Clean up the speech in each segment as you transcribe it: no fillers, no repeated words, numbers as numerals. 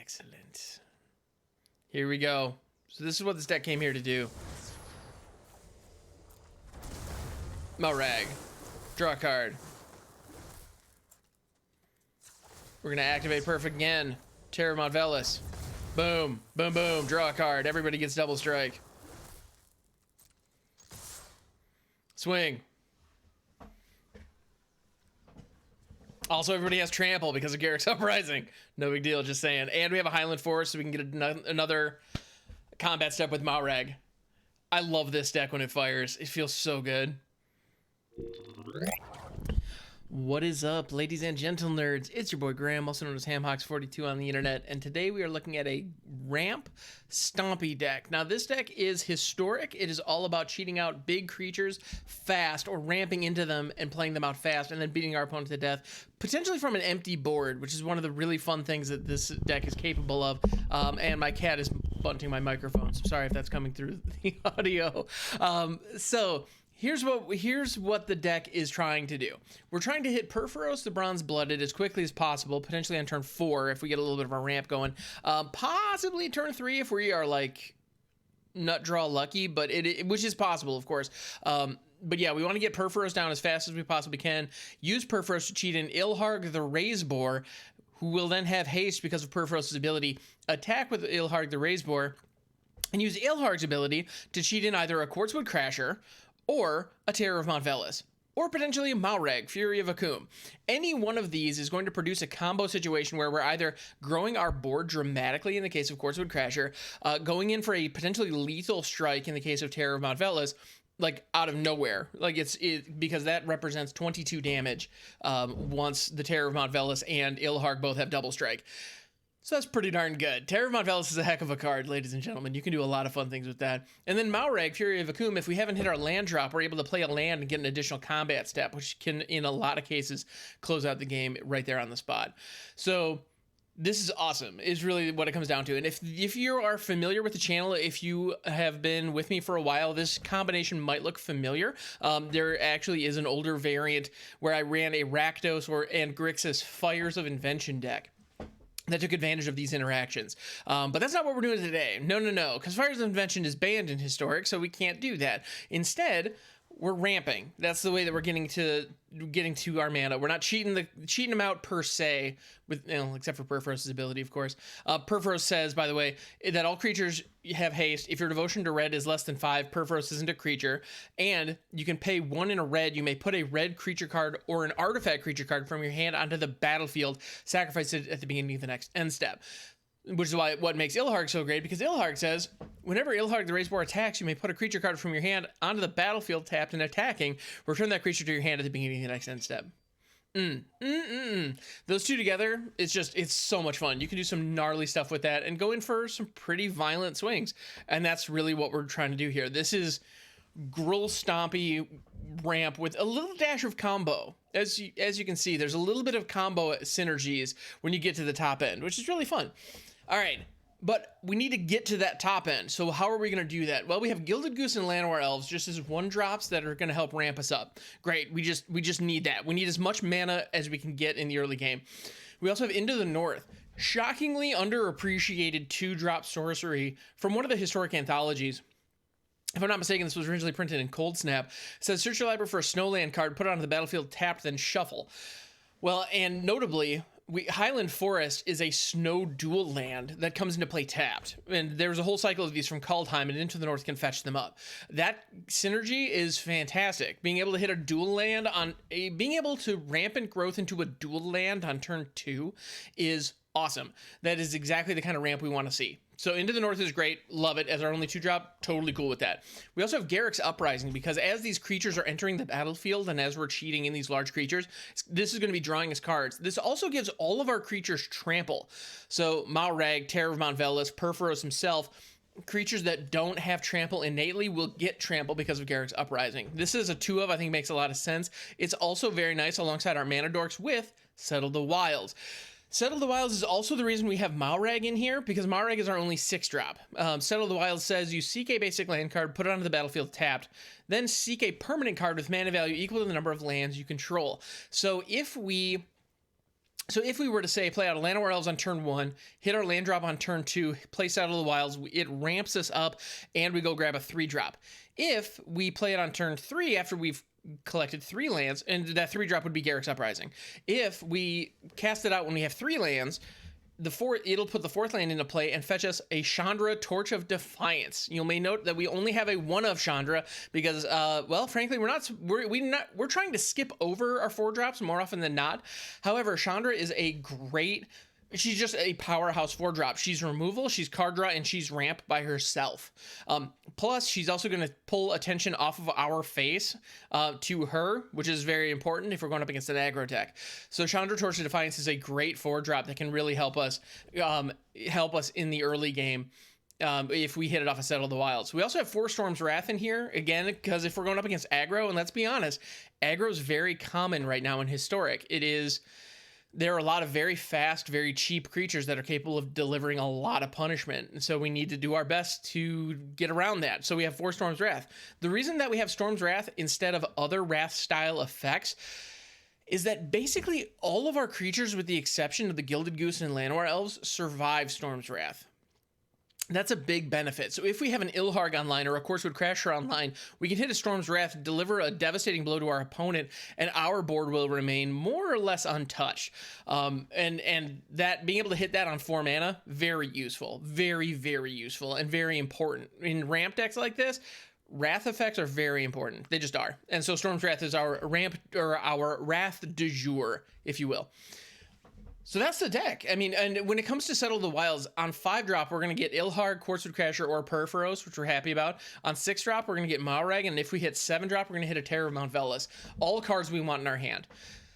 Excellent. Here we go. So this is what this deck came here to do. Moraug. Draw a card. We're going to activate Perfect again. Terror of Velus. Boom. Boom, boom. Draw a card. Everybody gets double strike. Swing. Also, everybody has trample because of Garruk's Uprising. No big deal, just saying. And we have a Highland Forest, so we can get another combat step with Moraug. I love this deck when it fires. It feels so good. What is up, ladies and gentle nerds? It's your boy Graham, also known as HamHocks42 on the internet, and today we are looking at a ramp Stompy deck. Now, this deck is historic. It is all about cheating out big creatures fast, or ramping into them and playing them out fast, and then beating our opponent to death, potentially from an empty board, which is one of the really fun things that this deck is capable of. And my cat is bunting my microphone, so sorry if that's coming through the audio. Here's what the deck is trying to do. We're trying to hit Purphoros the Bronze Blooded as quickly as possible, potentially on turn 4 if we get a little bit of a ramp going. Possibly turn 3 if we are like nut draw lucky, but which is possible, of course. But yeah, we want to get Purphoros down as fast as we possibly can. Use Purphoros to cheat in Ilharg the Raze-Boar, who will then have haste because of Purphoros' ability. Attack with Ilharg the Raze-Boar, and use Ilharg's ability to cheat in either a Quartzwood Crasher, or a Terror of Velus, or potentially a Moraug, Fury of Akoum. Any one of these is going to produce a combo situation where we're either growing our board dramatically in the case of Quartzwood Crasher, going in for a potentially lethal strike in the case of Terror of Velus, like out of nowhere, like because that represents 22 damage once the Terror of Velus and Ilharg both have double strike. So that's pretty darn good. Terror of Velus is a heck of a card, ladies and gentlemen. You can do a lot of fun things with that. And then Moraug, Fury of Akoum, if we haven't hit our land drop, we're able to play a land and get an additional combat step, which can, in a lot of cases, close out the game right there on the spot. So this is awesome, is really what it comes down to. And if you are familiar with the channel, if you have been with me for a while, this combination might look familiar. There actually is an older variant where I ran a Rakdos and Grixis Fires of Invention deck that took advantage of these interactions. But that's not what we're doing today. No, because Fires of Invention is banned in Historic, so we can't do that. Instead, we're ramping. That's the way that we're getting to our mana. We're not cheating them out per se, with except for Purphoros' ability, of course. Purphoros says, by the way, that all creatures have haste. If your devotion to red is less than 5, Purphoros isn't a creature, and you can pay 1 in a red. You may put a red creature card or an artifact creature card from your hand onto the battlefield, sacrifice it at the beginning of the next end step. Which is what makes Ilharg so great, because Ilharg says, whenever Ilharg the Raze-Boar attacks, you may put a creature card from your hand onto the battlefield tapped and attacking. Return that creature to your hand at the beginning of the next end step. Those two together, it's so much fun. You can do some gnarly stuff with that and go in for some pretty violent swings. And that's really what we're trying to do here. This is Gruul Stompy ramp with a little dash of combo. As you can see, there's a little bit of combo synergies when you get to the top end, which is really fun. All right, but we need to get to that top end. So how are we going to do that? Well, we have Gilded Goose and Llanowar Elves just as 1-drops that are going to help ramp us up. Great, we just need that. We need as much mana as we can get in the early game. We also have Into the North. Shockingly underappreciated 2-drop sorcery from one of the historic anthologies. If I'm not mistaken, this was originally printed in Cold Snap. It says, search your library for a snowland card, put it onto the battlefield, tapped, then shuffle. Well, and notably, Highland Forest is a snow dual land that comes into play tapped. And there's a whole cycle of these from Kaldheim, and Into the North can fetch them up. That synergy is fantastic. Being able to hit a dual land being able to rampant growth into a dual land on turn 2 is awesome. That is exactly the kind of ramp we want to see. So Into the North is great. Love it. As our only 2-drop, totally cool with that. We also have Garruk's Uprising, because as these creatures are entering the battlefield and as we're cheating in these large creatures, this is going to be drawing us cards. This also gives all of our creatures trample. So Moraug, Terror of Velus, Purphoros himself, creatures that don't have trample innately will get trample because of Garruk's Uprising. This is a 2-of, I think makes a lot of sense. It's also very nice alongside our mana dorks with Settle the Wilds. Settle the Wilds is also the reason we have Moraug in here, because Moraug is our only 6-drop. Settle the Wilds says you seek a basic land card, put it onto the battlefield tapped, then seek a permanent card with mana value equal to the number of lands you control. So if we So if we were to say play out a Llanowar Elves on turn 1, hit our land drop on turn 2, place out of the wilds, it ramps us up, and we go grab a 3-drop. If we play it on turn 3 after we've collected 3 lands, and that 3-drop would be Garruk's Uprising. If we cast it out when we have 3 lands, it'll put the 4th land into play and fetch us a Chandra, Torch of Defiance. You may note that we only have a 1 of Chandra because, well, frankly, we're trying to skip over our 4 drops more often than not. However, Chandra is a great. She's just a powerhouse 4-drop. She's removal, she's card draw, and she's ramp by herself. Plus, she's also going to pull attention off of our face to her, which is very important if we're going up against an aggro deck. So Chandra Torch of Defiance is a great 4-drop that can really help us in the early game. If we hit it off a Settle the Wilds. We also have 4 Storm's Wrath in here, again, because if we're going up against aggro, and let's be honest, aggro is very common right now in Historic. There are a lot of very fast, very cheap creatures that are capable of delivering a lot of punishment. And so we need to do our best to get around that. So we have 4 Storm's Wrath. The reason that we have Storm's Wrath instead of other Wrath style effects is that basically all of our creatures, with the exception of the Gilded Goose and Llanowar Elves, survive Storm's Wrath. That's a big benefit. So if we have an Ilharg online or a Quartzwood Crasher online, we can hit a Storm's Wrath, deliver a devastating blow to our opponent, and our board will remain more or less untouched. And that being able to hit that on 4 mana, very useful, very, very useful, and very important. In ramp decks like this, Wrath effects are very important. They just are. And so Storm's Wrath is our ramp, or our Wrath du jour, if you will. So that's the deck. I mean, and when it comes to Settle the Wilds, on 5-drop, we're going to get Ilharg, Quartzwood Crasher, or Purphoros, which we're happy about. On 6-drop, we're going to get Moraug, and if we hit 7-drop, we're going to hit a Terror of Mount Velus. All cards we want in our hand.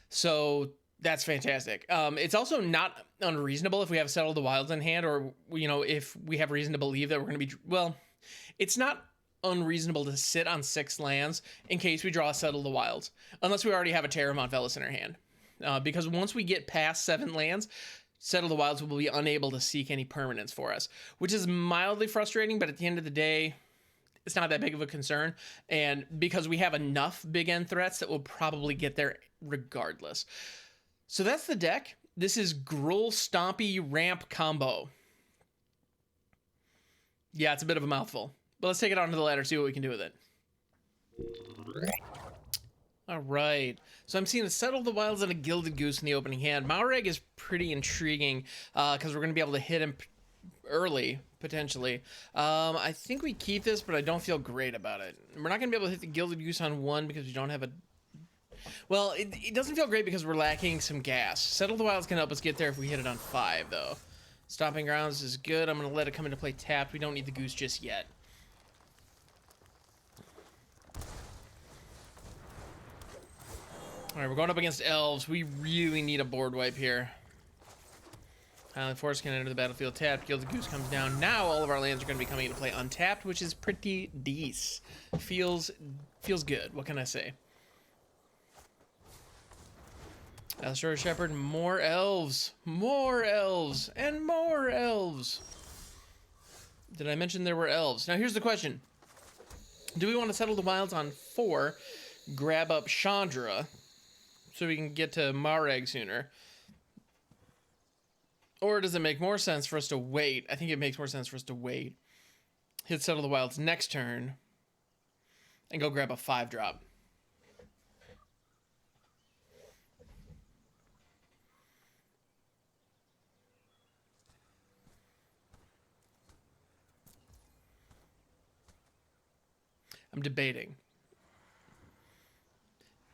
So that's fantastic. It's also not unreasonable if we have Settle the Wilds in hand, or, you know, if we have reason to believe that we're going to be... Well, it's not unreasonable to sit on 6 lands in case we draw a Settle the Wilds, unless we already have a Terror of Mount Velus in our hand. Because once we get past 7 lands, Settle the Wilds will be unable to seek any permanence for us, which is mildly frustrating, but at the end of the day, it's not that big of a concern. And because we have enough big end threats that we'll probably get there regardless. So that's the deck. This is Gruul Stompy Ramp combo. Yeah, it's a bit of a mouthful, but let's take it onto the ladder, see what we can do with it. All right, so I'm seeing a Settle the Wilds and a Gilded Goose in the opening hand. Moraug is pretty intriguing because we're going to be able to hit him early, potentially. I think we keep this, but I don't feel great about it. We're not going to be able to hit the Gilded Goose on 1 because we don't have a... Well, it doesn't feel great because we're lacking some gas. Settle the Wilds can help us get there if we hit it on 5, though. Stomping Grounds is good. I'm going to let it come into play tapped. We don't need the Goose just yet. All right, we're going up against Elves. We really need a board wipe here. Highland Forest can enter the battlefield tapped. Gilded Goose comes down. Now all of our lands are going to be coming into play untapped, which is pretty decent. Feels good. What can I say? Allosaurus Shepherd, more Elves. More Elves. And more Elves. Did I mention there were Elves? Now here's the question. Do we want to Settle the Wilds on 4, grab up Chandra, so we can get to Moraug sooner? Or does it make more sense for us to wait? I think it makes more sense for us to wait. Hit Settle the Wilds next turn. And go grab a 5-drop. I'm debating.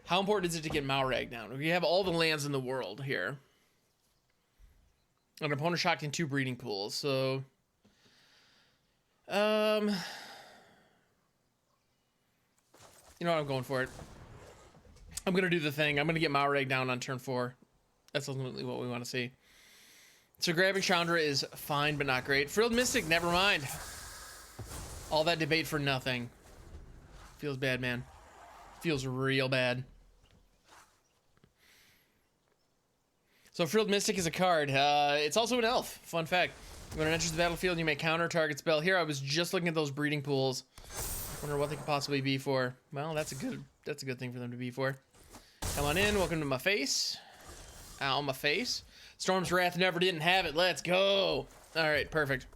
How important is it to get Moraug down? We have all the lands in the world here. An opponent shocked in 2 breeding pools, so... You know what? I'm going for it. I'm going to do the thing. I'm going to get Moraug down on turn 4. That's ultimately what we want to see. So grabbing Chandra is fine, but not great. Frilled Mystic, never mind. All that debate for nothing. Feels bad, man. Feels real bad. So Frilled Mystic is a card. It's also an elf. Fun fact. When it enters the battlefield, you may counter target spell. Here, I was just looking at those breeding pools. Wonder what they could possibly be for. Well, that's a good thing for them to be for. Come on in. Welcome to my face. Ow, my face. Storm's Wrath never didn't have it. Let's go. All right, perfect.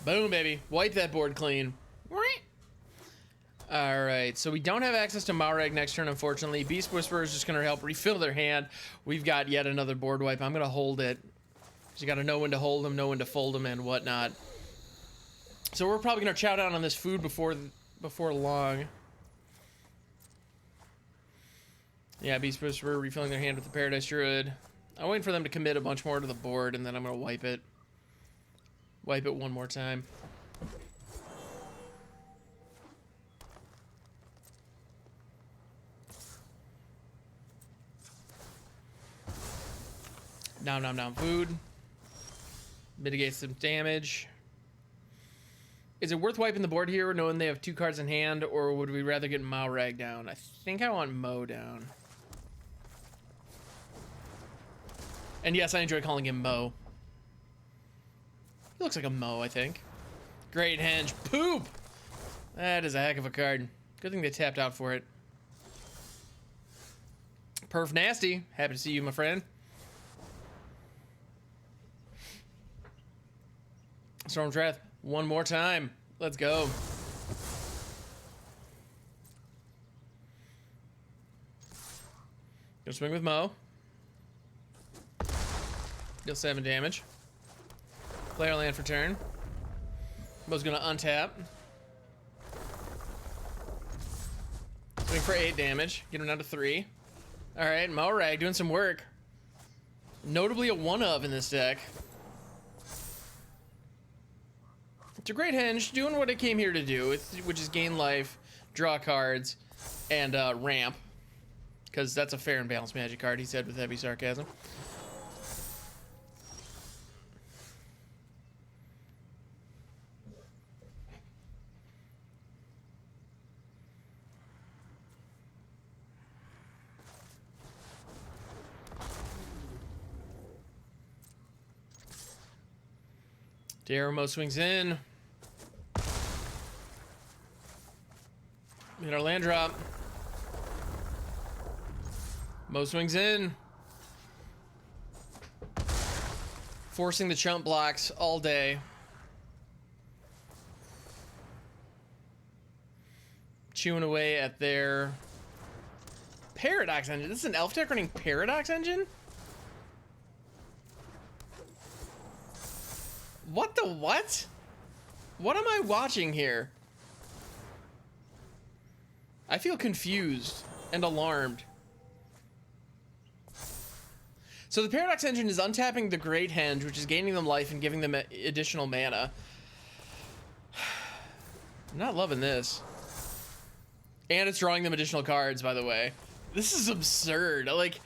Boom, baby. Wipe that board clean. All right, so we don't have access to Moraug next turn, unfortunately. Beast Whisperer is just going to help refill their hand. We've got yet another board wipe. I'm going to hold it. You got to know when to hold them, know when to fold them, and whatnot. So we're probably going to chow down on this food before long. Yeah, Beast Whisperer refilling their hand with the Paradise Druid. I'm waiting for them to commit a bunch more to the board, and then I'm going to wipe it. Wipe it one more time. Nom nom nom food. Mitigate some damage. Is it worth wiping the board here knowing they have 2 cards in hand, or would we rather get Moraug down? I think I want Mo down. And yes, I enjoy calling him Mo. He looks like a Mo, I think. Great Henge. Poop! That is a heck of a card. Good thing they tapped out for it. Perf Nasty. Happy to see you, my friend. Storm's Wrath. One more time. Let's go. Go swing with Mo. Deal 7 damage. Play our land for turn. Mo's gonna untap. Swing for 8 damage. Get him down to 3. Alright, Moraug doing some work. Notably a 1-of in this deck. It's a great henge, doing what it came here to do, which is gain life, draw cards, and ramp. Because that's a fair and balanced Magic card, he said with heavy sarcasm. Daramo swings in. Hit our land drop. Mo swings in. Forcing the chump blocks all day. Chewing away at their Paradox Engine. This is an elf deck running Paradox Engine? What the what? What am I watching here? I feel confused and alarmed. So the Paradox Engine is untapping the Great Henge, which is gaining them life and giving them additional mana. I'm not loving this. And it's drawing them additional cards, by the way. This is absurd. Like,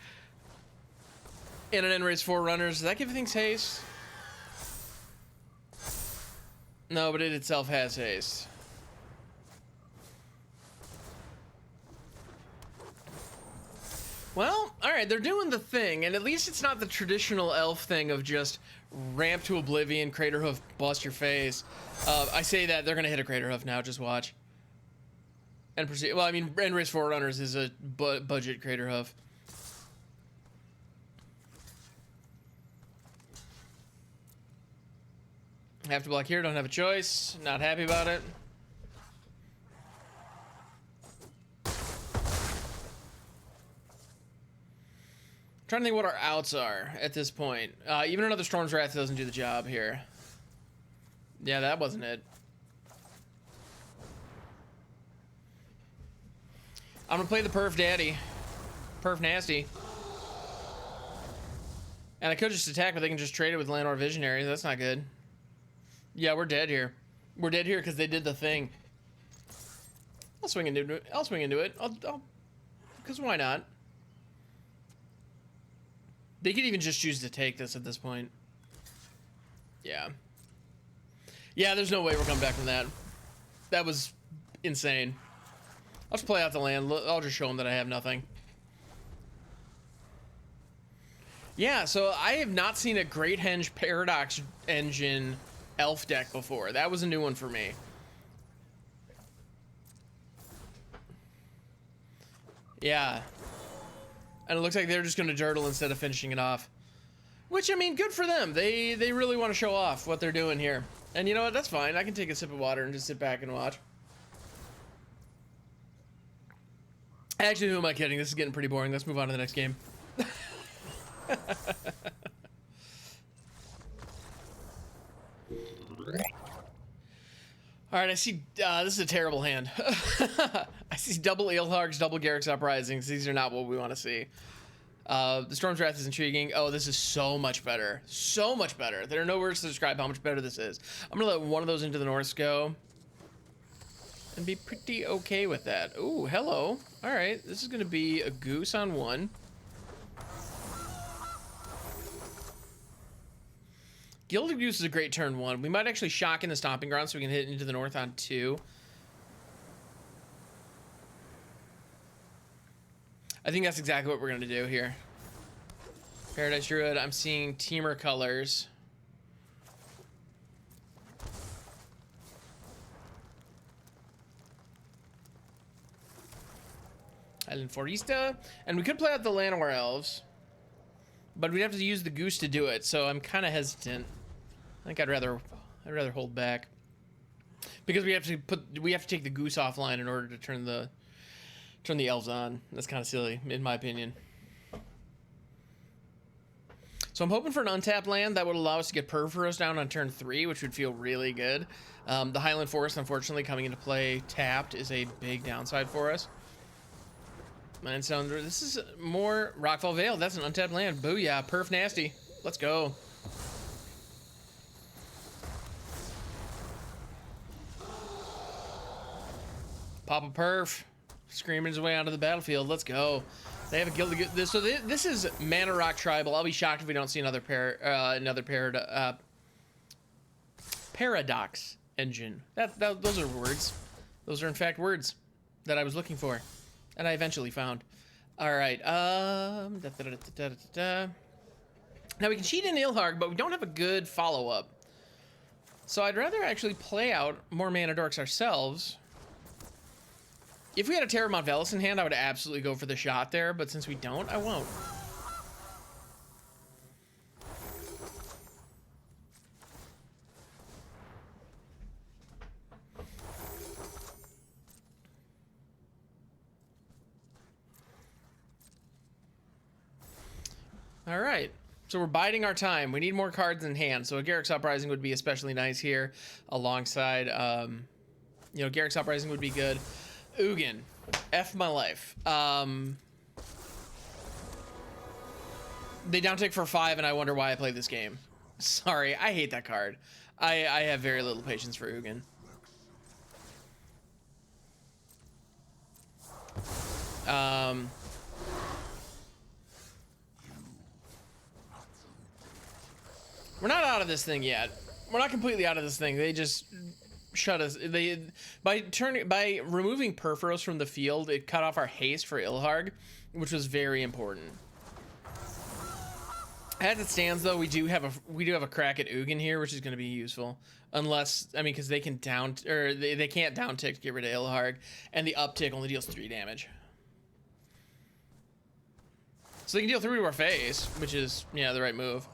in an End-Raze Forerunners, does that give things haste? No, but it itself has haste. Well, alright, they're doing the thing, and at least it's not the traditional elf thing of just ramp to oblivion, Crater Hoof, bust your face. I say that, they're gonna hit a Crater Hoof now, just watch. And proceed. Well, I mean, End-Raze Forerunners is a budget Crater Hoof. Have to block here, don't have a choice. Not happy about it. Trying to think what our outs are at this point. Even another Storm's Wrath doesn't do the job here. Yeah, that wasn't it. I'm gonna play the Perf Daddy. Perf Nasty. And I could just attack, but they can just trade it with Llanowar Visionary. That's not good. Yeah, we're dead here. We're dead here because they did the thing. I'll swing into it. I'll swing into it. Because why not? They could even just choose to take this at this point. Yeah. Yeah, there's no way we're coming back from that. That was insane. I'll just play out the land. I'll just show them that I have nothing. Yeah, so I have not seen a Great Henge Paradox Engine elf deck before. That was a new one for me. Yeah. And it looks like they're just going to dirtle instead of finishing it off. Which, I mean, good for them. They really want to show off what they're doing here. And you know what? That's fine. I can take a sip of water and just sit back and watch. Actually, who am I kidding? This is getting pretty boring. Let's move on to the next game. Alright, I see, this is a terrible hand. I see double Ilhargs, double Garruk's Uprisings. These are not what we want to see. The Storm's Wrath is intriguing. Oh, this is so much better. So much better. There are no words to describe how much better this is. I'm gonna let one of those into the North go. And be pretty okay with that. Ooh, hello. Alright, this is gonna be a Goose on 1. Gilded Goose is a great turn 1. We might actually shock in the Stomping Ground so we can hit into the North on 2. I think that's exactly what we're going to do here. Paradise Druid, I'm seeing Teamer colors. Highland Forest. And we could play out the Llanowar Elves. But we'd have to use the Goose to do it, so I'm kind of hesitant. I think I'd rather hold back. Because we have to take the Goose offline in order to turn the Elves on. That's kind of silly, in my opinion. So I'm hoping for an untapped land that would allow us to get Purphoros down on turn 3, which would feel really good. The Highland Forest, unfortunately, coming into play tapped is a big downside for us. Mindstone, this is more Rockfall Vale. That's an untapped land. Booyah, perf nasty. Let's go. Pop a perf. Screaming his way onto the battlefield. Let's go. They have a Gilded Goose. So this is Mana Rock Tribal. I'll be shocked if we don't see another Paradox engine. Those are words. Those are in fact words that I was looking for, and I eventually found. All right. Now we can cheat in Ilharg, but we don't have a good follow-up. So I'd rather actually play out more Mana Dorks ourselves. If we had a Terramont Velus in hand, I would absolutely go for the shot there, but since we don't, I won't. All right, so we're biding our time. We need more cards in hand, so a Garruk's Uprising would be especially nice here, alongside, you know, Garruk's Uprising would be good. Ugin, F my life. They down tick for 5, and I wonder why I played this game. Sorry, I hate that card. I have very little patience for Ugin. We're not out of this thing yet. We're not completely out of this thing. They just shut us. By removing Purphoros from the field, it cut off our haste for Ilharg, which was very important. As it stands, though, we do have a crack at Ugin here, which is going to be useful. Unless, I mean, because they can they can't down tick to get rid of Ilharg, and the uptick only deals 3 damage. So they can deal 3 to our face, which is, yeah, the right move.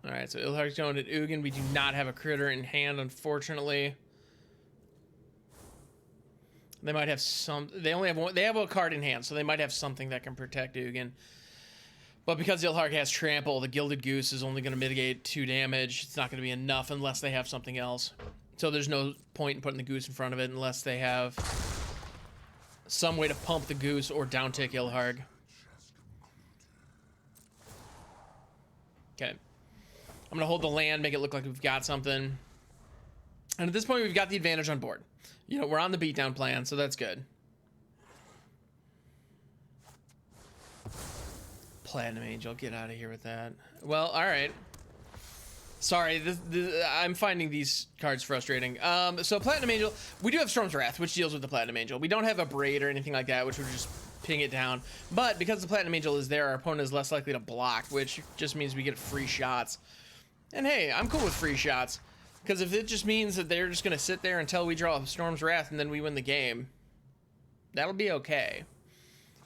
All right, so Ilharg's going at Ugin. We do not have a critter in hand, unfortunately. They might have some. They only have one. They have a card in hand, so they might have something that can protect Ugin. But because Ilharg has trample, the Gilded Goose is only going to mitigate 2 damage. It's not going to be enough unless they have something else. So there's no point in putting the Goose in front of it unless they have some way to pump the Goose or down tick Ilharg. Okay. I'm going to hold the land, make it look like we've got something. And at this point, we've got the advantage on board. You know, we're on the beatdown plan, so that's good. Platinum Angel, get out of here with that. Well, all right. Sorry, I'm finding these cards frustrating. So Platinum Angel, we do have Storm's Wrath, which deals with the Platinum Angel. We don't have a Braid or anything like that, which would just ping it down. But because the Platinum Angel is there, our opponent is less likely to block, which just means we get free shots. And hey, I'm cool with free shots. Because if it just means that they're just going to sit there until we draw Storm's Wrath and then we win the game, that'll be okay.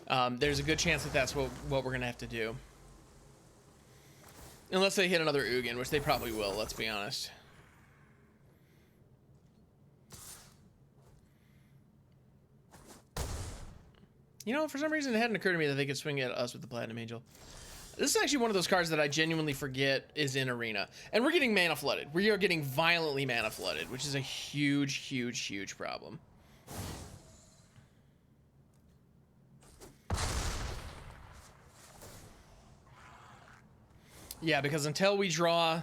There's a good chance that that's what we're going to have to do. Unless they hit another Ugin, which they probably will, let's be honest. You know, for some reason it hadn't occurred to me that they could swing at us with the Platinum Angel. This is actually one of those cards that I genuinely forget is in Arena. And we're getting mana flooded. We are getting violently mana flooded, which is a huge, huge, huge problem. Yeah, because until we draw...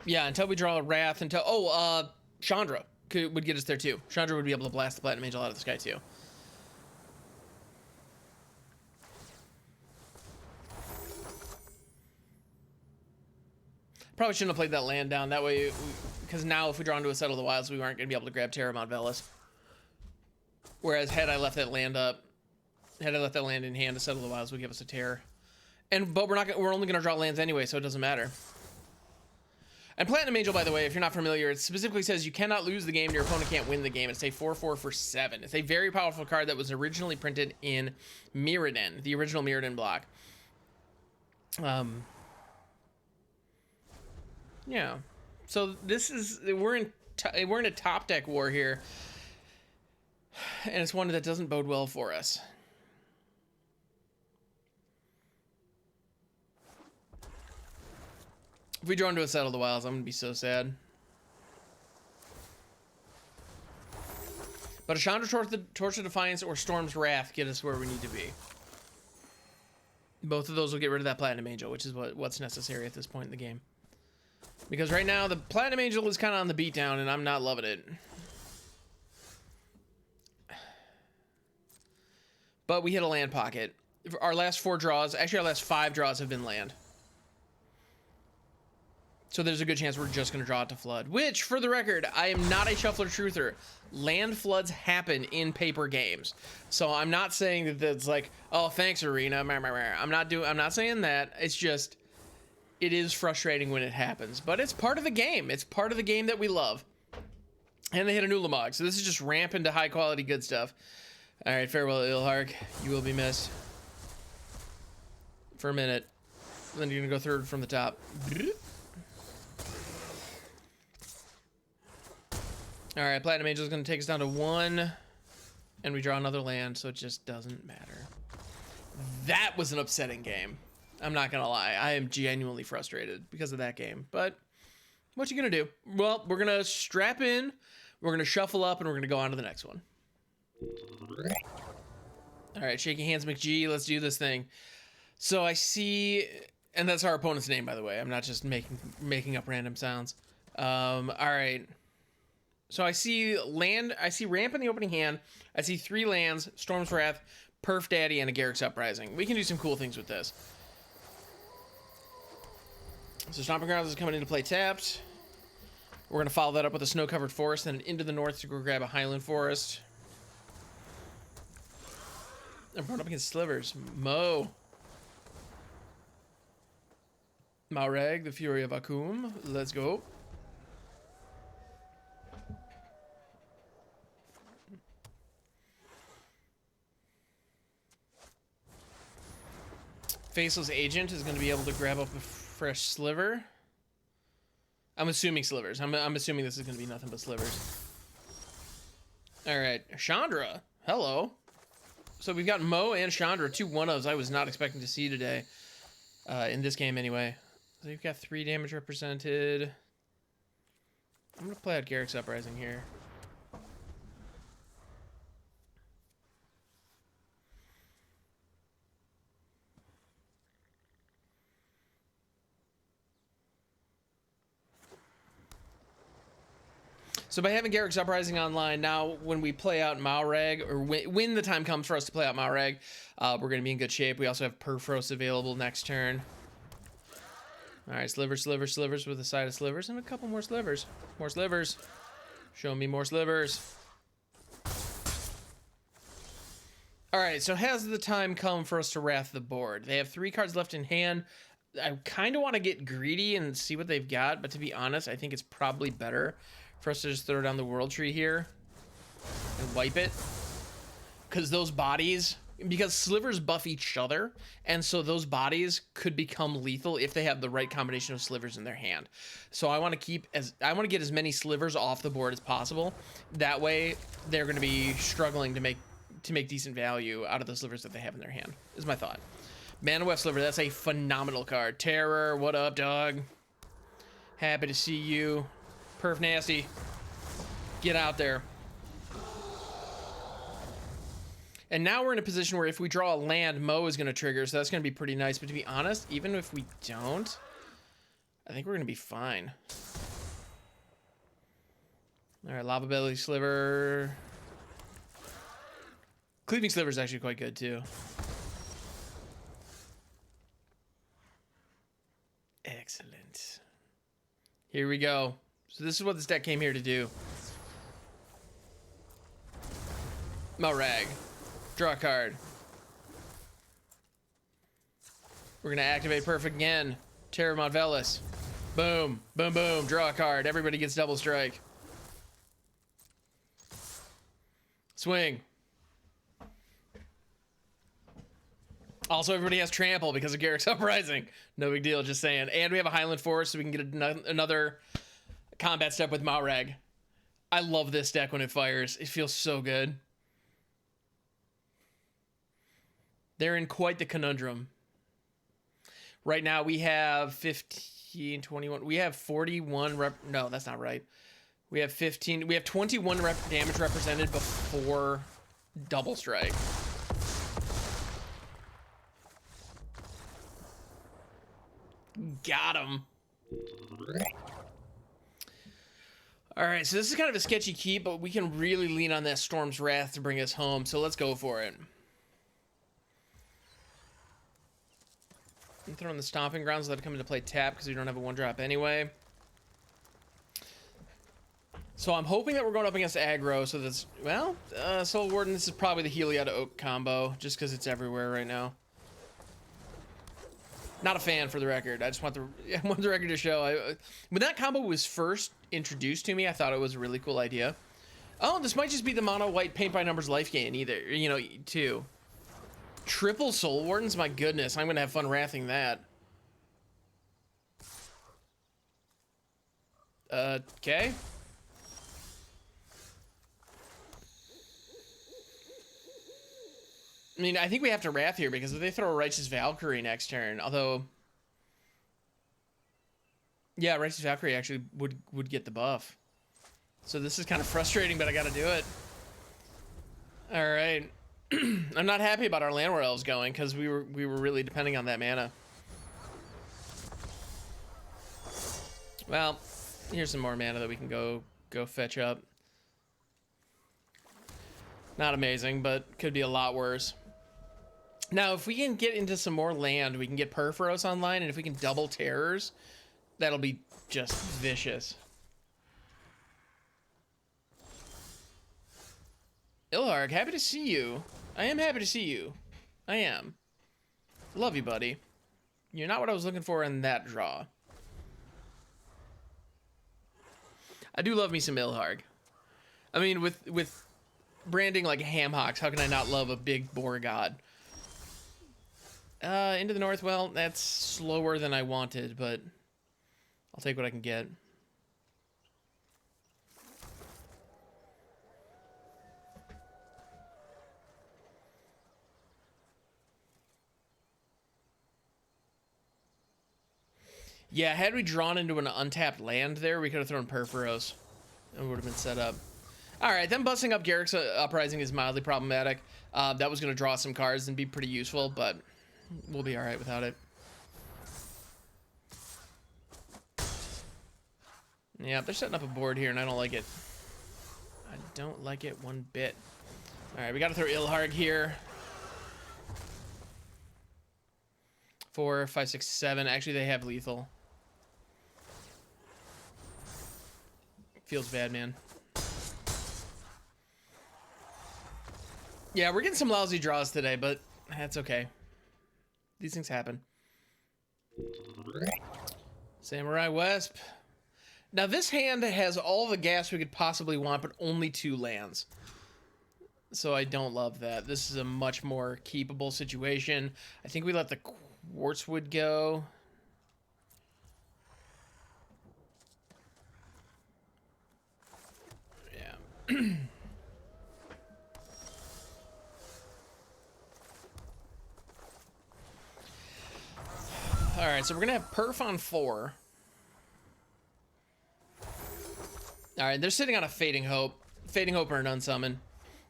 Yeah, until we draw a Wrath, until... Oh, Chandra would get us there too. Chandra would be able to blast the Platinum Angel out of the sky too. Probably shouldn't have played that land down. That way, because now if we draw into a Settle of the Wilds, we aren't going to be able to grab Terramount Velus. Whereas had I left that land up, had I left that land in hand to Settle the Wilds, would give us a Terror. But we're only going to draw lands anyway, so it doesn't matter. And Platinum Angel, by the way, if you're not familiar, it specifically says you cannot lose the game and your opponent can't win the game. It's a 4/4 for 7. It's a very powerful card that was originally printed in Mirrodin, the original Mirrodin block. Yeah, so this is we're in a top deck war here, and it's one that doesn't bode well for us. If we draw into a Settle of the Wilds, I'm gonna be so sad. But a Chandra Torch of Defiance or Storm's Wrath get us where we need to be. Both of those will get rid of that Platinum Angel, which is what's necessary at this point in the game. Because right now, the Platinum Angel is kind of on the beatdown, and I'm not loving it. But we hit a land pocket. Our last 4 draws, actually our last 5 draws have been land. So there's a good chance we're just going to draw it to flood. Which, for the record, I am not a shuffler truther. Land floods happen in paper games. So I'm not saying that that's like, oh, thanks, Arena. I'm not saying that. It's just... It is frustrating when it happens, but it's part of the game. It's part of the game that we love. And they hit a new Moraug, so this is just ramp into high quality good stuff. All right, farewell, Ilharg. You will be missed. For a minute. Then you're gonna go third from the top. All right, Platinum Angel is gonna take us down to 1, and we draw another land, so it just doesn't matter. That was an upsetting game. I'm not gonna lie, I am genuinely frustrated because of that game. But what you gonna do? Well, we're gonna strap in, we're gonna shuffle up, and we're gonna go on to the next one. All right, shaky hands, McGee. Let's do this thing. So I see, and that's our opponent's name, by the way. I'm not just making up random sounds. All right. So I see land. I see ramp in the opening hand. I see 3 lands: Storm's Wrath, Perf Daddy, and a Garruk's Uprising. We can do some cool things with this. So Stomping Ground is coming into play tapped. We're going to follow that up with a snow-covered forest, then into the north to go grab a Highland Forest. I'm going up against Slivers. Moraug, the Fury of Akoum. Let's go. Faceless Agent is going to be able to grab up a fresh sliver. I'm assuming slivers. I'm assuming this is going to be nothing but slivers. All right, Chandra. Hello. So we've got Mo and Chandra, 2 1-ofs I was not expecting to see today. In this game, anyway. So you've got 3 damage represented. I'm going to play out Garruk's Uprising here. So by having Garruk's Uprising online, now when we play out Moraug, or when the time comes for us to play out Moraug, we're going to be in good shape. We also have Purphoros available next turn. All right, slivers, slivers, slivers with a side of slivers, and a couple more slivers. More slivers. Show me more slivers. All right, so has the time come for us to wrath the board? They have 3 cards left in hand. I kind of want to get greedy and see what they've got, but to be honest, I think it's probably better for us to just throw down the world tree here and wipe it. Because those bodies, because slivers buff each other, and so those bodies could become lethal if they have the right combination of slivers in their hand. So I want to get as many slivers off the board as possible. That way, they're going to be struggling to make decent value out of the slivers that they have in their hand. Is my thought. Manawef Sliver, that's a phenomenal card. Terror, what up, dog? Happy to see you. Perf Nasty, get out there. And now we're in a position where if we draw a land, Mo is going to trigger, so that's going to be pretty nice. But to be honest, even if we don't, I think we're going to be fine. All right, Lava Belly Sliver. Cleaving Sliver is actually quite good, too. Excellent. Here we go. So this is what this deck came here to do. Moraug. Draw a card. We're going to activate Perfect again. Terramont Velus. Boom. Boom, boom. Draw a card. Everybody gets double strike. Swing. Also, everybody has trample because of Garruk's Uprising. No big deal, just saying. And we have a Highland Forest, so we can get another combat step with Moraug. I love this deck when it fires. It feels so good. They're in quite the conundrum. Right now, we have 15, 21. We have 41 rep. No, that's not right. We have 15. We have 21 damage represented before double strike. Got him. All right, so this is kind of a sketchy keep, but we can really lean on that Storm's Wrath to bring us home, so let's go for it. I'm throwing the Stomping Grounds, let it come into play tap because we don't have a 1-drop anyway. So I'm hoping that we're going up against aggro, so that's, well, Soul Warden, this is probably the Heliod Oak combo, just because it's everywhere right now. Not a fan, for the record. I just want the record to show. When that combo was first introduced to me, I thought it was a really cool idea. Oh, this might just be the mono white paint by numbers life gain either. You know, too. Triple Soul Wardens, my goodness, I'm gonna have fun wrathing that. Okay. I mean, I think we have to Wrath here because if they throw a Righteous Valkyrie next turn, although... Yeah, Righteous Valkyrie actually would get the buff. So this is kind of frustrating, but I gotta do it. Alright. I'm not happy about our Llanowar Elves going because we were really depending on that mana. Well, here's some more mana that we can go fetch up. Not amazing, but could be a lot worse. Now, if we can get into some more land, we can get Purphoros online, and if we can double terrors, that'll be just vicious. Ilharg, happy to see you. I am happy to see you. I am. Love you, buddy. You're not what I was looking for in that draw. I do love me some Ilharg. I mean, with branding like HamHocks, how can I not love a big boar god? Into the north, well, that's slower than I wanted, but I'll take what I can get. Yeah, had we drawn into an untapped land there, we could have thrown Purphoros. And would have been set up. Alright, then busting up Garruk's Uprising is mildly problematic. That was going to draw some cards and be pretty useful, but we'll be alright without it. Yeah, they're setting up a board here, and I don't like it. I don't like it one bit. Alright, we got to throw Ilharg here. 4, 5, 6, 7. Actually, they have lethal. Feels bad, man. Yeah, we're getting some lousy draws today, but that's okay. These things happen. Samurai Wisp. Now this hand has all the gas we could possibly want, but only 2 lands. So I don't love that. This is a much more keepable situation. I think we let the Quartzwood go. Yeah. All right, so we're gonna have Perf on 4. All right, they're sitting on a Fading Hope. Fading Hope or an Unsummon.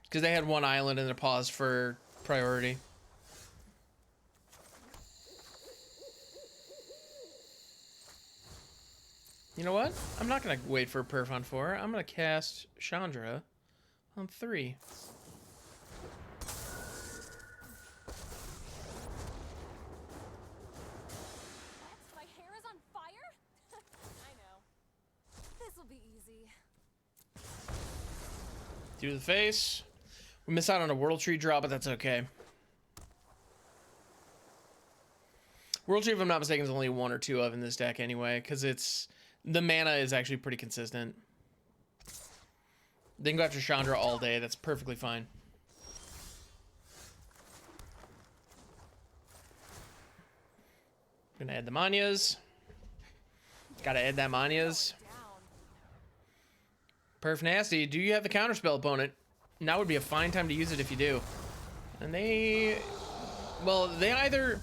Because they had 1 island and a pause for priority. You know what? I'm not going to wait for a Perf on 4. I'm going to cast Chandra on 3. My hair is on fire? I know. This'll be easy. To the face. We miss out on a World Tree draw, but that's okay. World Tree, if I'm not mistaken, is only 1 or 2 of in this deck anyway, because it's... The mana is actually pretty consistent. They can go after Chandra all day. That's perfectly fine. Gonna add the Manyas. Gotta add that Manyas. Perf nasty. Do you have the counterspell, opponent? Now would be a fine time to use it if you do. And they... Well, they either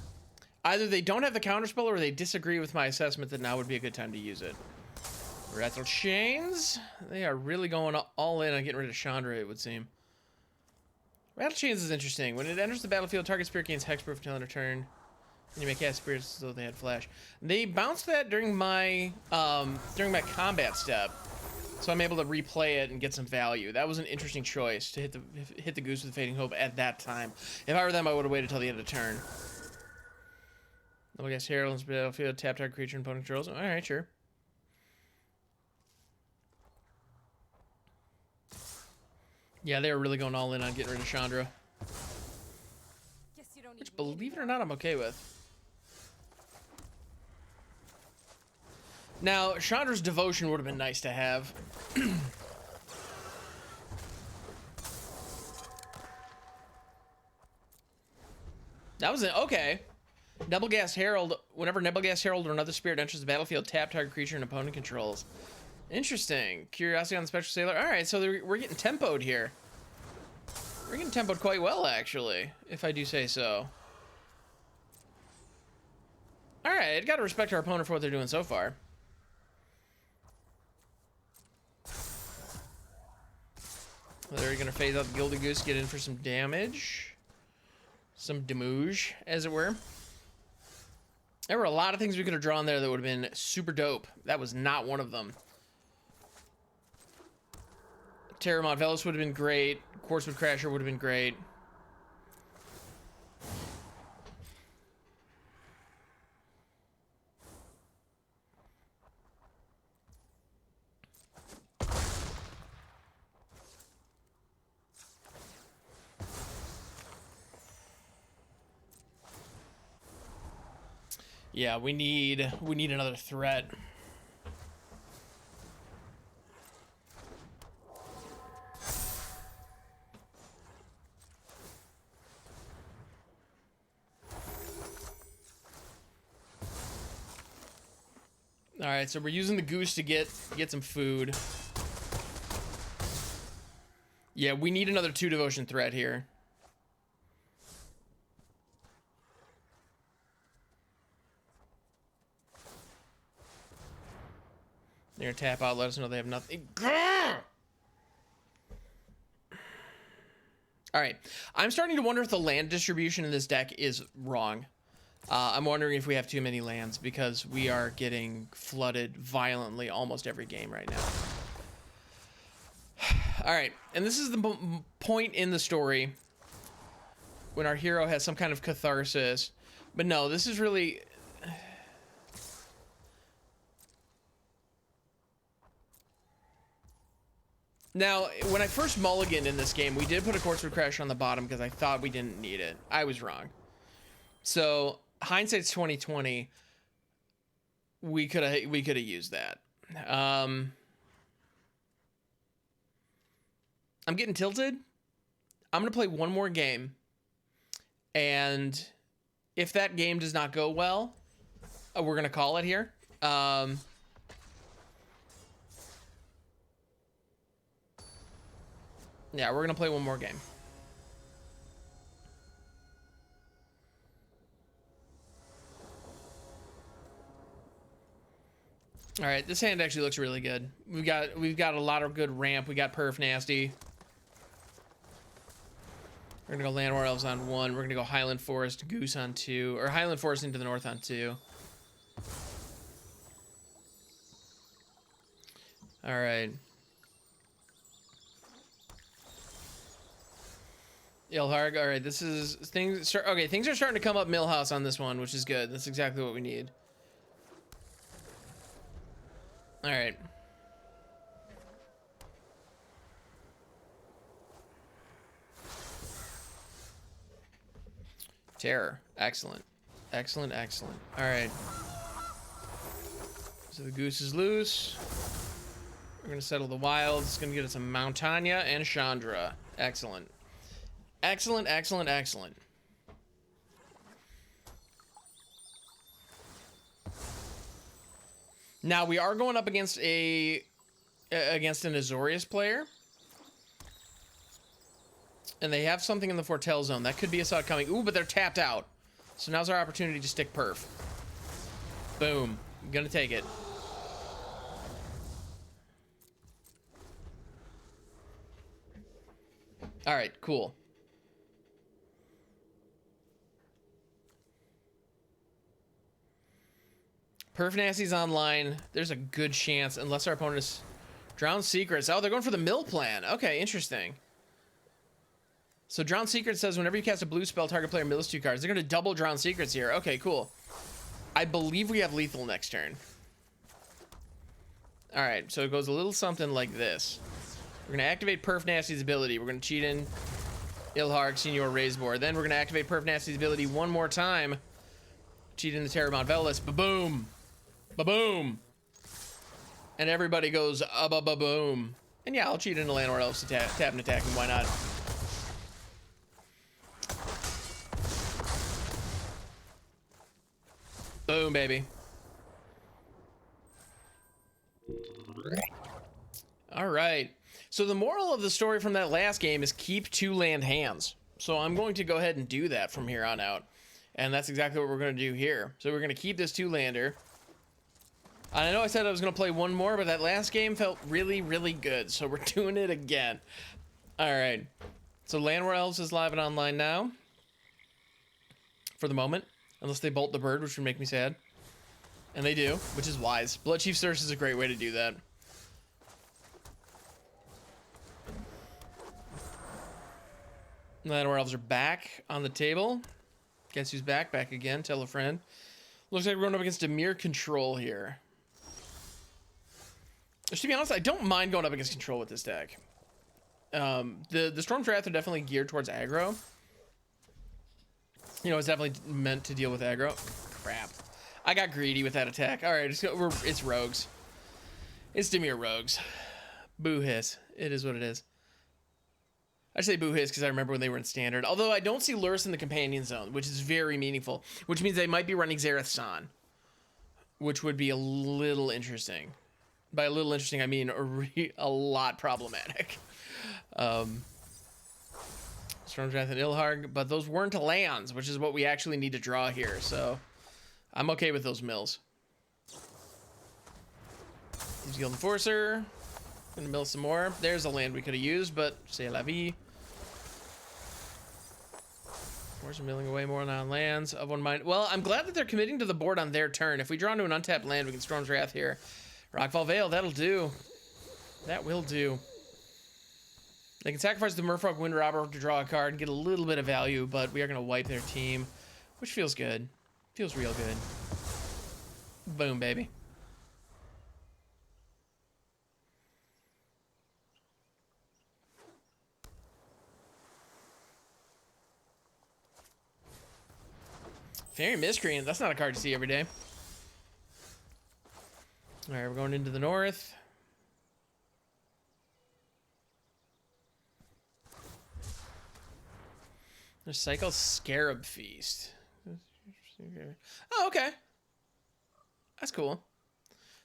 they don't have the counterspell or they disagree with my assessment that now would be a good time to use it. Rattle Chains. They are really going all in on getting rid of Chandra, it would seem. Rattle Chains is interesting. When it enters the battlefield, target spirit gains hexproof until end of turn. And you may cast spirits as though they had flash. They bounced that during my combat step. So I'm able to replay it and get some value. That was an interesting choice to hit the Goose with Fading Hope at that time. If I were them, I would have waited till the end of turn. I guess Herald's battlefield, tap target creature and opponent controls. Alright, sure. Yeah, they were really going all in on getting rid of Chandra. Which, believe it or not, I'm okay with. Now, Chandra's Devotion would have been nice to have. That was it. Okay. Nebelgast Herald. Whenever Nebelgast Herald or another spirit enters the battlefield, tap target creature and opponent controls. Interesting. Curiosity on the Special Sailor. Alright, so we're getting tempoed here. We're getting tempoed quite well, actually, if I do say so. Alright, gotta respect our opponent for what they're doing so far. They're gonna phase out the Gilded Goose, get in for some damage. Some damage, as it were. There were a lot of things we could have drawn there that would have been super dope. That was not one of them. Terramont Velus would have been great. Quartzwood Crasher would have been great. Yeah, we need another threat. All right, so we're using the Goose to get some food. Yeah, we need another 2 devotion threat here. They're gonna tap out, let us know they have nothing. Alright, I'm starting to wonder if the land distribution in this deck is wrong. I'm wondering if we have too many lands because we are getting flooded violently almost every game right now. Alright, and this is the point in the story when our hero has some kind of catharsis. But no, this is really... Now, when I first mulliganed in this game, we did put a Quartzwood Crasher on the bottom because I thought we didn't need it. I was wrong. So, hindsight's 20/20. we could have used that. I'm getting tilted. I'm gonna play one more game, and if that game does not go well, we're gonna call it here. Yeah, we're gonna play one more game. All right, this hand actually looks really good. We've got a lot of good ramp. We got Perf Nasty. We're gonna go Llanowar Elves on 1. We're gonna go Highland Forest Goose on 2, or Highland Forest into the north on 2. All right. Ilharg. All right, this is things. Okay, things are starting to come up Millhouse on this one, which is good. That's exactly what we need. All right. Terror. Excellent. Excellent, excellent. All right. So the goose is loose. We're going to settle the wilds. It's going to get us a Montanya and Chandra. Excellent. Excellent, excellent, excellent. Now we are going up against an Azorius player. And they have something in the Foretell zone. That could be a saw coming. Ooh, but they're tapped out. So now's our opportunity to stick perf. Boom. I'm gonna take it. All right, cool. Perf Nasty's online. There's a good chance, unless our opponent is Drowned Secrets. Oh, they're going for the mill plan. Okay, interesting. So Drowned Secrets says whenever you cast a blue spell, target player mills 2 cards. They're going to double Drowned Secrets here. Okay, cool. I believe we have lethal next turn. All right, so it goes a little something like this. We're going to activate Perf Nasty's ability. We're going to cheat in Ilharg, Senior Raze-Boar. Then we're going to activate Perf Nasty's ability one more time. Cheat in the Terror Mount Velus. Ba-boom. Ba-boom. And everybody goes ba-ba-boom. And yeah, I'll cheat into Llanowar Elves to tap and attack him. Why not? Boom, baby. All right. So the moral of the story from that last game is keep 2 land hands. So I'm going to go ahead and do that from here on out. And that's exactly what we're going to do here. So we're going to keep this 2-lander. I know I said I was going to play one more, but that last game felt really, really good. So we're doing it again. All right. So Llanowar Elves is live and online now. For the moment. Unless they bolt the bird, which would make me sad. And they do, which is wise. Bloodchief Thirst is a great way to do that. Llanowar Elves are back on the table. Guess who's back? Back again. Tell a friend. Looks like we're going up against Dimir Control here. Which, to be honest, I don't mind going up against Control with this deck. The Storm's Wrath are definitely geared towards aggro. You know, it's definitely meant to deal with aggro. Crap. I got greedy with that attack. All right, it's rogues. It's Dimir rogues. Boo hiss. It is what it is. I say boo hiss because I remember when they were in Standard. Although I don't see Lurrus in the Companion Zone, which is very meaningful. Which means they might be running Zareth San. Which would be a little interesting. By a little interesting, I mean a lot problematic. Storm's Wrath and Ilharg, but those weren't lands, which is what we actually need to draw here, so I'm okay with those mills. He's Guild Enforcer. Gonna mill some more. There's a land we could have used, but c'est la vie. We're milling away more on lands of one mind. Well, I'm glad that they're committing to the board on their turn. If we draw into an untapped land, we can Storm's Wrath here. Rockfall Vale, that'll do. That will do. They can sacrifice the Merfolk Wind Robber to draw a card and get a little bit of value, but we are going to wipe their team, which feels good. Feels real good. Boom, baby. Fairy Miscreant, that's not a card to see every day. All right, we're going into the north. There's Cycle Scarab Feast. Oh, okay. That's cool.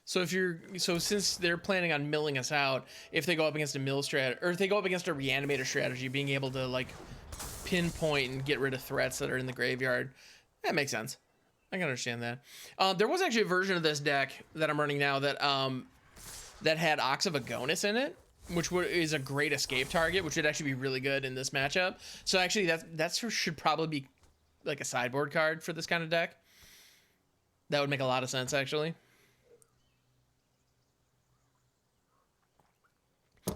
So since they're planning on milling us out, if they go up against a mill strat, or if they go up against a reanimator strategy, being able to like pinpoint and get rid of threats that are in the graveyard, that makes sense. I can understand that. There was actually a version of this deck that I'm running now that that had Ox of Agonis in it, which is a great escape target, which would actually be really good in this matchup. So actually, that should probably be like a sideboard card for this kind of deck. That would make a lot of sense, actually.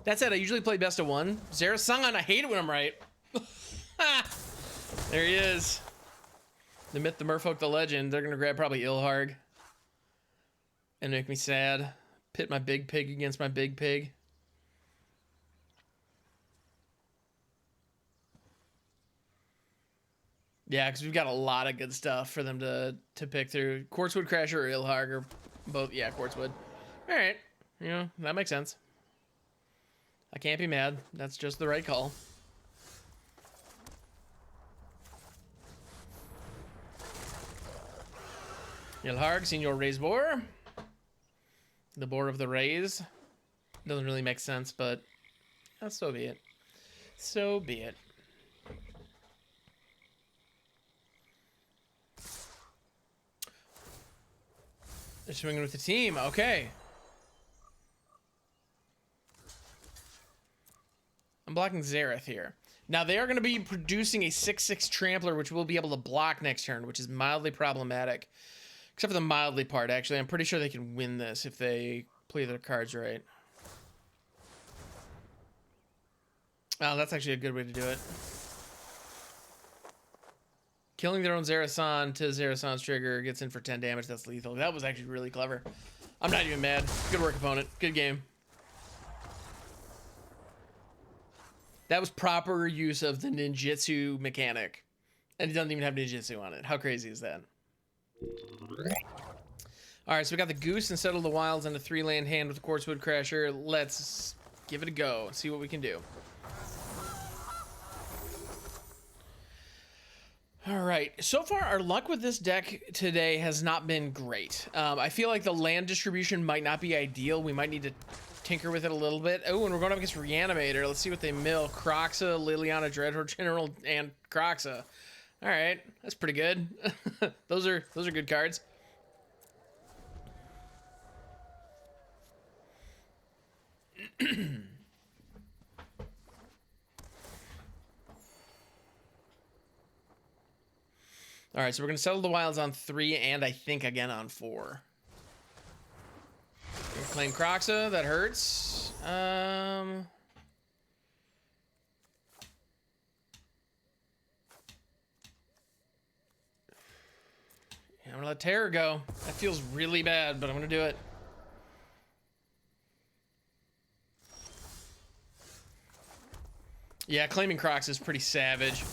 That said, I usually play best of one. Zerasan, I hate it when I'm right. There he is. The myth, the merfolk, the legend. They're going to grab probably Ilharg. And make me sad. Pit my big pig against my big pig. Yeah, because we've got a lot of good stuff for them to pick through. Quartzwood Crasher or Ilharg or both. Yeah, Quartzwood. All right. You know, that makes sense. I can't be mad. That's just the right call. Ilharg, Senior Raze-Boar. The boar of the Raze. Doesn't really make sense, but so be it. So be it. They're swinging with the team. Okay. I'm blocking Xerath here. Now, they are going to be producing a 6/6 Trampler, which we'll be able to block next turn, which is mildly problematic. Except for the mildly part, actually. I'm pretty sure they can win this if they play their cards right. Oh, that's actually a good way to do it. Killing their own Zerasan to Zerasan's trigger gets in for 10 damage. That's lethal. That was actually really clever. I'm not even mad. Good work, opponent. Good game. That was proper use of the ninjutsu mechanic. And it doesn't even have ninjutsu on it. How crazy is that? Alright, so we got the Goose and Settle the Wilds and a 3-land hand with the Quartzwood Crasher. Let's give it a go. See what we can do. Alright, so far our luck with this deck today has not been great. I feel like the land distribution might not be ideal. We might need to tinker with it a little bit. Oh, and we're going up against Reanimator. Let's see what they mill. Croxa, Liliana, Dreadhorde General, and Croxa. All right, that's pretty good. those are good cards. All right, so we're going to settle the wilds on 3 and I think again on 4. Claim Croxa, that hurts. Yeah, I'm gonna let Terror go. That feels really bad, but I'm gonna do it. Yeah, claiming Crocs is pretty savage.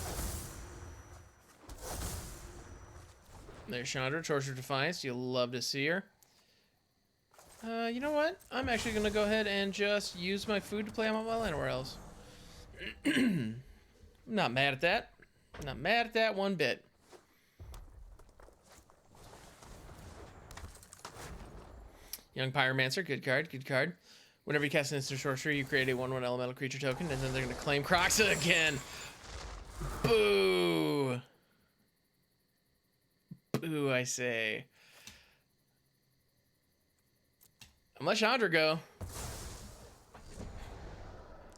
There's Chandra, Torture Defiance. You'll love to see her. You know what? I'm actually gonna go ahead and just use my food to play on my Llanowar Elves. I'm not mad at that. I'm not mad at that one bit. Young Pyromancer, good card, good card. Whenever you cast an instant sorcery, you create a 1/1 elemental creature token, and then they're gonna claim Croxa again. Boo! Boo, I say. I'm let Chandra go.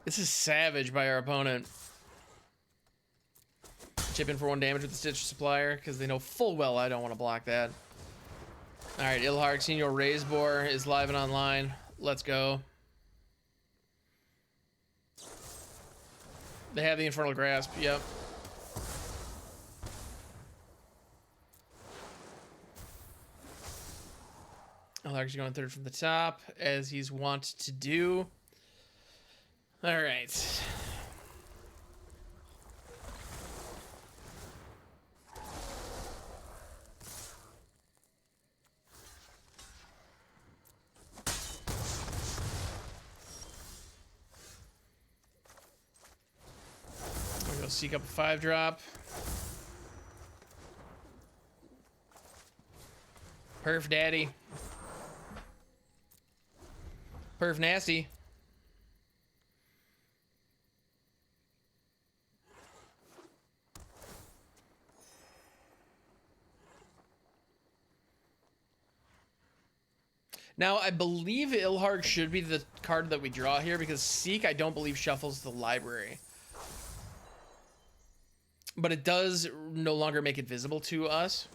This is savage by our opponent. Chip in for 1 damage with the Stitch Supplier, because they know full well I don't want to block that. Alright, Ilharg, Senior Raze-Boar is live and online. Let's go. They have the Infernal Grasp, yep. Ilharg's going third from the top, as he's wont to do. Alright. Go seek up a 5-drop. Perf daddy. Perf nasty. Now, I believe Ilharg should be the card that we draw here because Seek, I don't believe, shuffles the library. But it does no longer make it visible to us.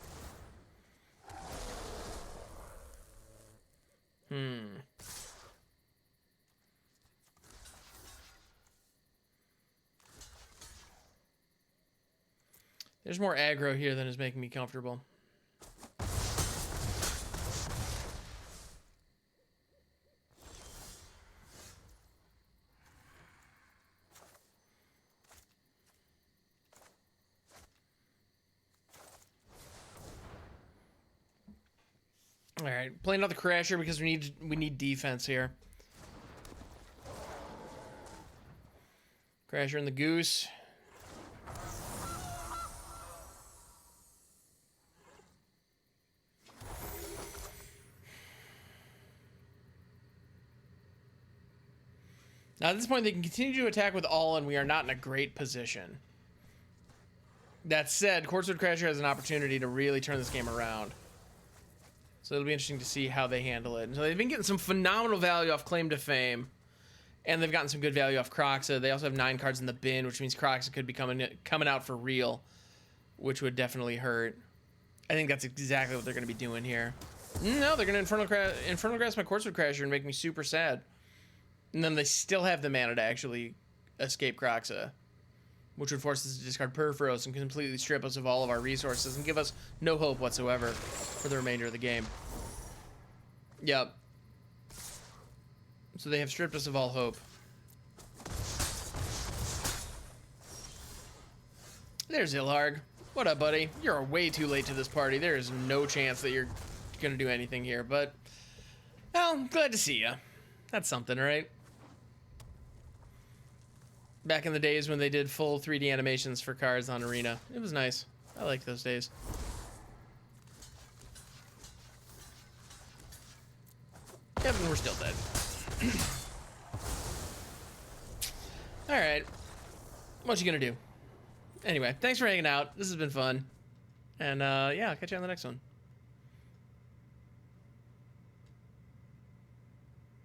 There's more aggro here than is making me comfortable. All right, playing out the Crasher because we need defense here. Crasher and the Goose. Now at this point, they can continue to attack with all, and we are not in a great position. That said, Quartzwood Crasher has an opportunity to really turn this game around. So it'll be interesting to see how they handle it. And so they've been getting some phenomenal value off Claim to Fame. And they've gotten some good value off Kroxa. They also have 9 cards in the bin, which means Kroxa could be coming out for real, which would definitely hurt. I think that's exactly what they're going to be doing here. No, they're going to Infernal Grasp my Quartzwood Crasher and make me super sad. And then they still have the mana to actually escape Kroxa, which would force us to discard Purphoros and completely strip us of all of our resources and give us no hope whatsoever for the remainder of the game. Yep. So they have stripped us of all hope. There's Ilharg. What up, buddy? You're way too late to this party. There is no chance that you're gonna do anything here, but... well, glad to see ya. That's something, right? Back in the days when they did full 3D animations for cards on Arena. It was nice. I liked those days. Yep, and we're still dead. Alright. What you gonna do? Anyway, thanks for hanging out. This has been fun. And, yeah, I'll catch you on the next one.